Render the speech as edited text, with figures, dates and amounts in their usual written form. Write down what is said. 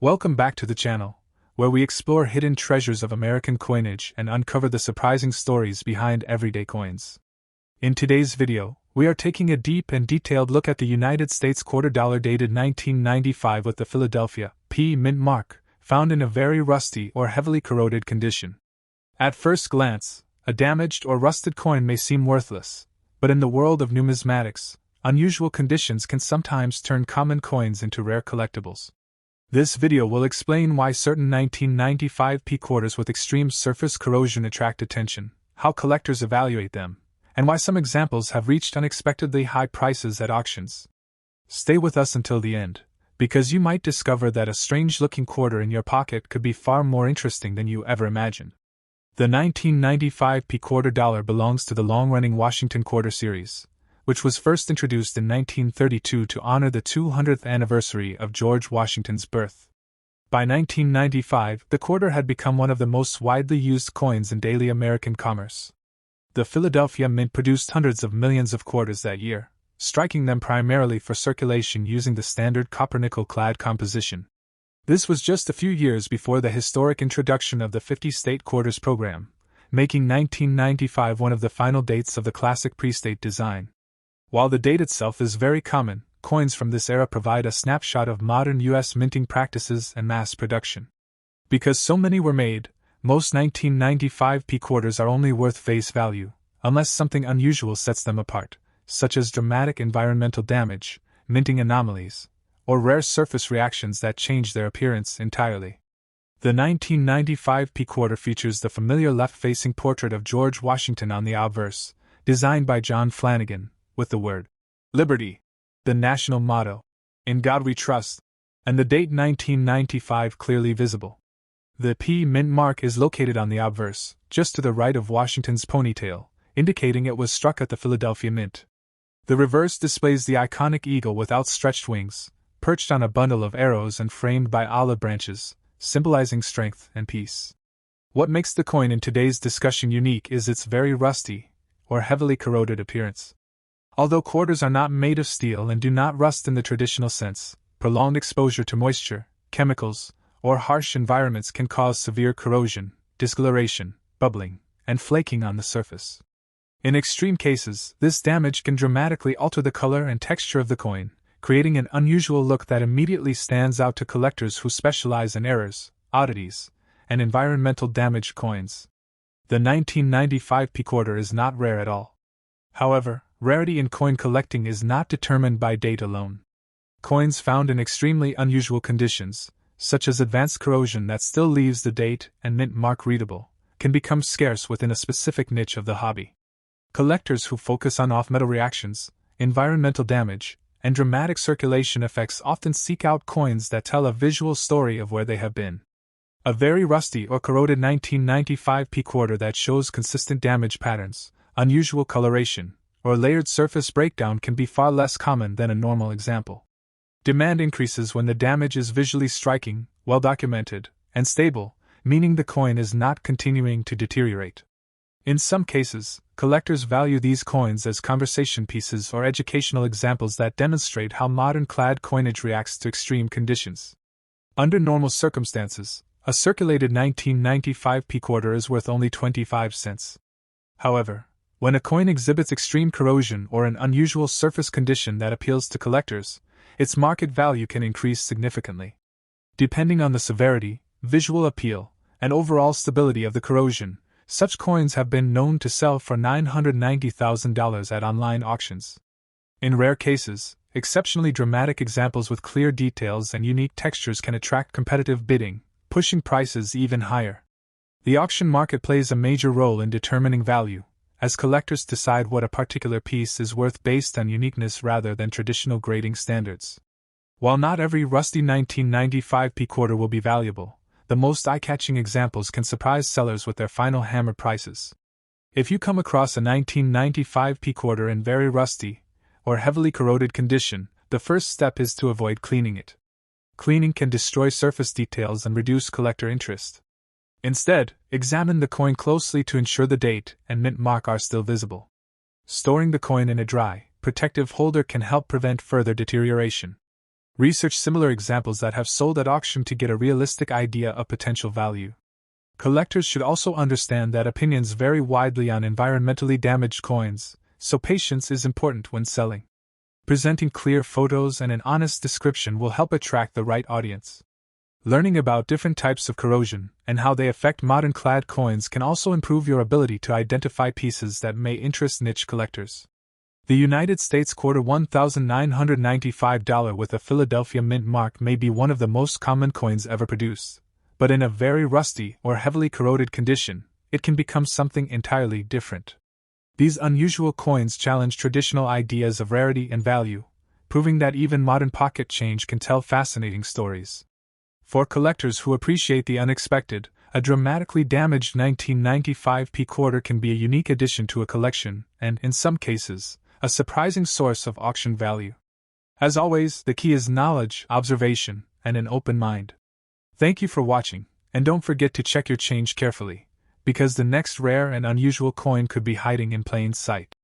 Welcome back to the channel, where we explore hidden treasures of American coinage and uncover the surprising stories behind everyday coins. In today's video, we are taking a deep and detailed look at the United States quarter dollar dated 1995 with the Philadelphia P mint mark, found in a very rusty or heavily corroded condition. At first glance, a damaged or rusted coin may seem worthless, but in the world of numismatics, unusual conditions can sometimes turn common coins into rare collectibles. This video will explain why certain 1995 P quarters with extreme surface corrosion attract attention, how collectors evaluate them, and why some examples have reached unexpectedly high prices at auctions. Stay with us until the end, because you might discover that a strange-looking quarter in your pocket could be far more interesting than you ever imagined. The 1995 P quarter dollar belongs to the long-running Washington quarter series, which was first introduced in 1932 to honor the 200th anniversary of George Washington's birth. By 1995, the quarter had become one of the most widely used coins in daily American commerce. The Philadelphia Mint produced hundreds of millions of quarters that year, striking them primarily for circulation using the standard copper-nickel clad composition. This was just a few years before the historic introduction of the 50-state quarters program, making 1995 one of the final dates of the classic pre-state design. While the date itself is very common, coins from this era provide a snapshot of modern U.S. minting practices and mass production. Because so many were made, most 1995 P quarters are only worth face value, unless something unusual sets them apart, such as dramatic environmental damage, minting anomalies, or rare surface reactions that change their appearance entirely. The 1995 P quarter features the familiar left-facing portrait of George Washington on the obverse, designed by John Flanagan, with the word Liberty, the national motto, In God We Trust, and the date 1995 clearly visible. The P mint mark is located on the obverse, just to the right of Washington's ponytail, indicating it was struck at the Philadelphia Mint. The reverse displays the iconic eagle with outstretched wings, perched on a bundle of arrows and framed by olive branches, symbolizing strength and peace. What makes the coin in today's discussion unique is its very rusty, or heavily corroded appearance. Although quarters are not made of steel and do not rust in the traditional sense, prolonged exposure to moisture, chemicals, or harsh environments can cause severe corrosion, discoloration, bubbling, and flaking on the surface. In extreme cases, this damage can dramatically alter the color and texture of the coin, creating an unusual look that immediately stands out to collectors who specialize in errors, oddities, and environmental damaged coins. The 1995 P quarter is not rare at all. However, rarity in coin collecting is not determined by date alone. Coins found in extremely unusual conditions, such as advanced corrosion that still leaves the date and mint mark readable, can become scarce within a specific niche of the hobby. Collectors who focus on off-metal reactions, environmental damage, and dramatic circulation effects often seek out coins that tell a visual story of where they have been. A very rusty or corroded 1995 P quarter that shows consistent damage patterns, unusual coloration, or layered surface breakdown can be far less common than a normal example. Demand increases when the damage is visually striking, well-documented, and stable, meaning the coin is not continuing to deteriorate. In some cases, collectors value these coins as conversation pieces or educational examples that demonstrate how modern clad coinage reacts to extreme conditions. Under normal circumstances, a circulated 1995 P quarter is worth only 25 cents. However, when a coin exhibits extreme corrosion or an unusual surface condition that appeals to collectors, its market value can increase significantly. Depending on the severity, visual appeal, and overall stability of the corrosion, such coins have been known to sell for $990,000 at online auctions. In rare cases, exceptionally dramatic examples with clear details and unique textures can attract competitive bidding, pushing prices even higher. The auction market plays a major role in determining value, as collectors decide what a particular piece is worth based on uniqueness rather than traditional grading standards. While not every rusty 1995 P quarter will be valuable, the most eye-catching examples can surprise sellers with their final hammer prices. If you come across a 1995 P quarter in very rusty or heavily corroded condition, the first step is to avoid cleaning it. Cleaning can destroy surface details and reduce collector interest. Instead, examine the coin closely to ensure the date and mint mark are still visible. Storing the coin in a dry, protective holder can help prevent further deterioration. Research similar examples that have sold at auction to get a realistic idea of potential value. Collectors should also understand that opinions vary widely on environmentally damaged coins, so patience is important when selling. Presenting clear photos and an honest description will help attract the right audience. Learning about different types of corrosion and how they affect modern clad coins can also improve your ability to identify pieces that may interest niche collectors. The United States quarter $1,995 with a Philadelphia mint mark may be one of the most common coins ever produced, but in a very rusty or heavily corroded condition, it can become something entirely different. These unusual coins challenge traditional ideas of rarity and value, proving that even modern pocket change can tell fascinating stories. For collectors who appreciate the unexpected, a dramatically damaged 1995 P quarter can be a unique addition to a collection and, in some cases, a surprising source of auction value. As always, the key is knowledge, observation, and an open mind. Thank you for watching, and don't forget to check your change carefully, because the next rare and unusual coin could be hiding in plain sight.